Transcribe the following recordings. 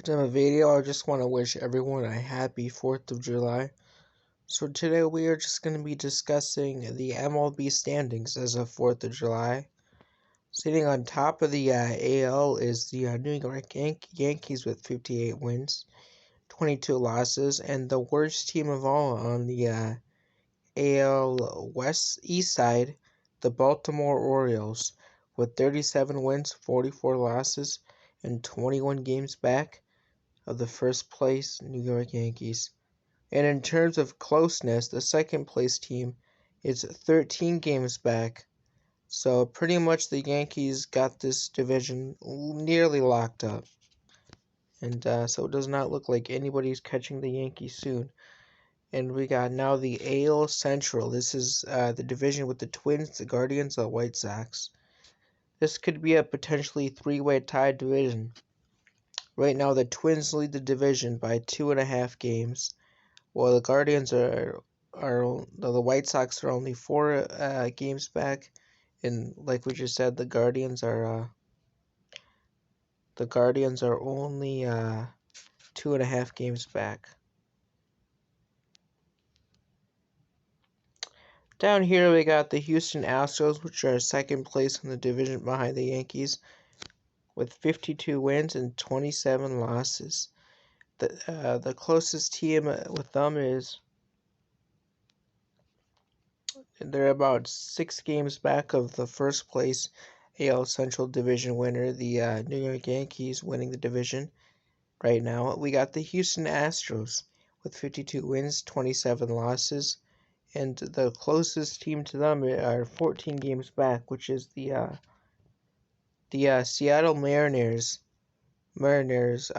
To my video, I just want to wish everyone a happy 4th of July. So today we are just going to be discussing the MLB standings as of 4th of July. Sitting on top of the AL is the New York Yankees with 58 wins, 22 losses, and the worst team of all on the AL East side, the Baltimore Orioles, with 37 wins, 44 losses, and 21 games back of the first place New York Yankees. And in terms of closeness, the second place team is 13 games back. So pretty much the Yankees got this division nearly locked up. And so it does not look like anybody's catching the Yankees soon. And we got now the AL Central. This is the division with the Twins, the Guardians, the White Sox. This could be a potentially three-way tie division. Right now, the Twins lead the division by 2.5 games, while the Guardians are the White Sox are only 4 games back, and like we just said, the Guardians are only 2.5 games back. Down here, we got the Houston Astros, which are second place in the division behind the Yankees, with 52 wins and 27 losses. The closest team with them is they're about 6 games back of the first place AL Central Division winner, the New York Yankees, winning the division right now. We got the Houston Astros with 52 wins, 27 losses, and the closest team to them are 14 games back, which is the Seattle Mariners. Mariners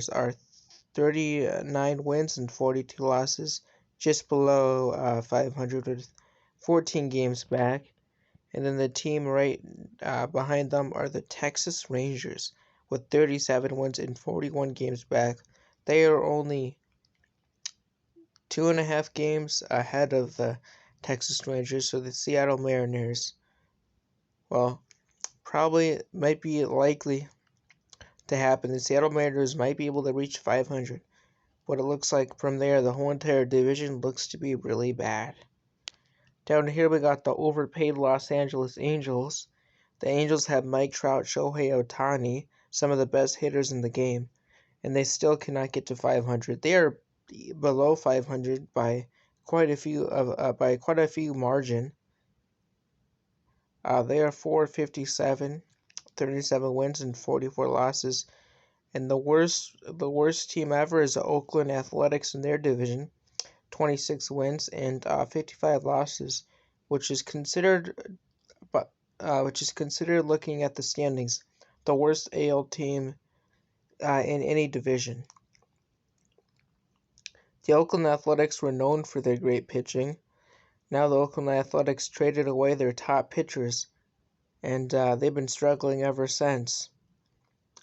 are 39 wins and 42 losses, just below 500 with 14 games back. And then the team right behind them are the Texas Rangers with 37 wins and 41 games back. They are only 2.5 games ahead of the Texas Rangers, so the Seattle Mariners, well, probably might be likely to happen. The Seattle Mariners might be able to reach 500. What it looks like from there, the whole entire division looks to be really bad. Down here we got the overpaid Los Angeles Angels. The Angels have Mike Trout, Shohei Ohtani, some of the best hitters in the game, and they still cannot get to 500. They are below 500 by quite a few margin. They are 457, 37 wins and 44 losses. And the worst team ever is the Oakland Athletics in their division, 26 wins and 55 losses, which is considered looking at the standings, the worst AL team in any division. The Oakland Athletics were known for their great pitching. Now the Oakland Athletics traded away their top pitchers, and they've been struggling ever since.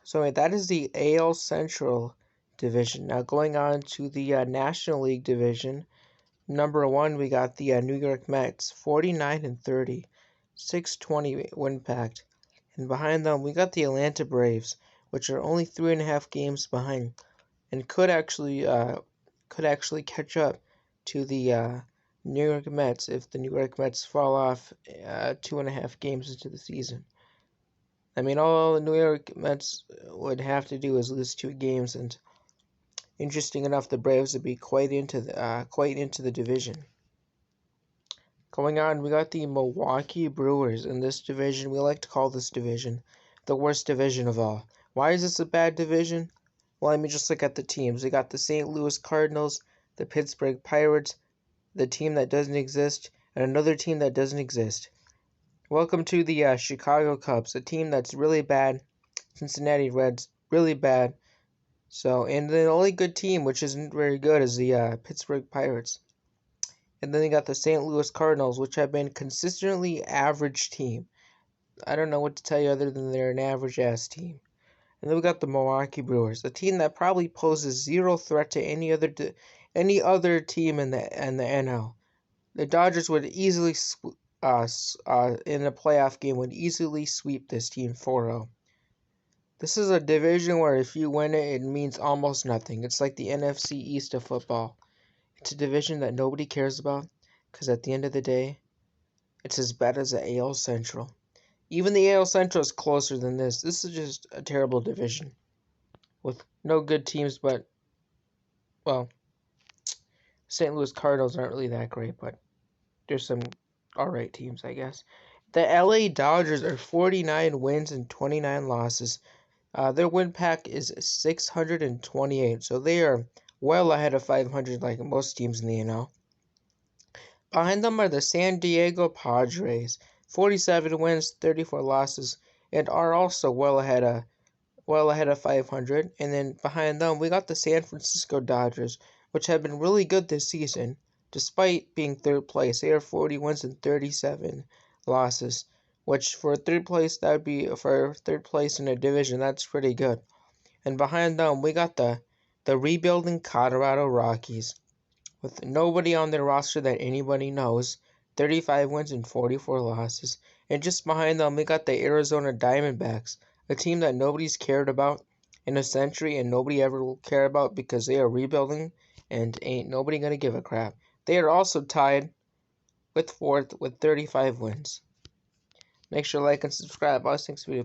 So that is the AL Central division. Now going on to the National League division, number 1 we got the New York Mets, 49 and 30, 620 win pact, and behind them we got the Atlanta Braves, which are only 3.5 games behind, and could actually catch up to the New York Mets if the New York Mets fall off 2.5 games into the season. I mean, all the New York Mets would have to do is lose 2 games, and interesting enough, the Braves would be quite into the division. Going on, we got the Milwaukee Brewers in this division. We like to call this division the worst division of all. Why is this a bad division? Well, let me just look at the teams. We got the St. Louis Cardinals, the Pittsburgh Pirates, the team that doesn't exist, and another team that doesn't exist. Welcome to the Chicago Cubs, a team that's really bad. Cincinnati Reds, really bad. So, and the only good team, which isn't very good, is the Pittsburgh Pirates. And then you got the St. Louis Cardinals, which have been consistently average team. I don't know what to tell you other than they're an average-ass team. And then we got the Milwaukee Brewers, a team that probably poses zero threat to any other team in the NL. The Dodgers would easily in a playoff game would easily sweep this team 4-0. This is a division where if you win it, it means almost nothing. It's like the NFC East of football. It's a division that nobody cares about because at the end of the day, it's as bad as the AL Central. Even the AL Central is closer than this. This is just a terrible division with no good teams, but, well, St. Louis Cardinals aren't really that great, but there's some alright teams, I guess. The LA Dodgers are 49 wins and 29 losses. Their win pack is 628, so they are well ahead of 500 like most teams in the NL. Behind them are the San Diego Padres, 47 wins, 34 losses, and are also well ahead of 500. And then behind them, we got the San Francisco Dodgers, which have been really good this season, despite being third place. They are 40 wins and 37 losses, which for third place, that would be for third place in a division, that's pretty good. And behind them, we got the rebuilding Colorado Rockies, with nobody on their roster that anybody knows, 35 wins and 44 losses. And just behind them, we got the Arizona Diamondbacks, a team that nobody's cared about in a century and nobody ever will care about because they are rebuilding and ain't nobody gonna give a crap. They are also tied with fourth with 35 wins. Make sure to like and subscribe. Thanks for the video.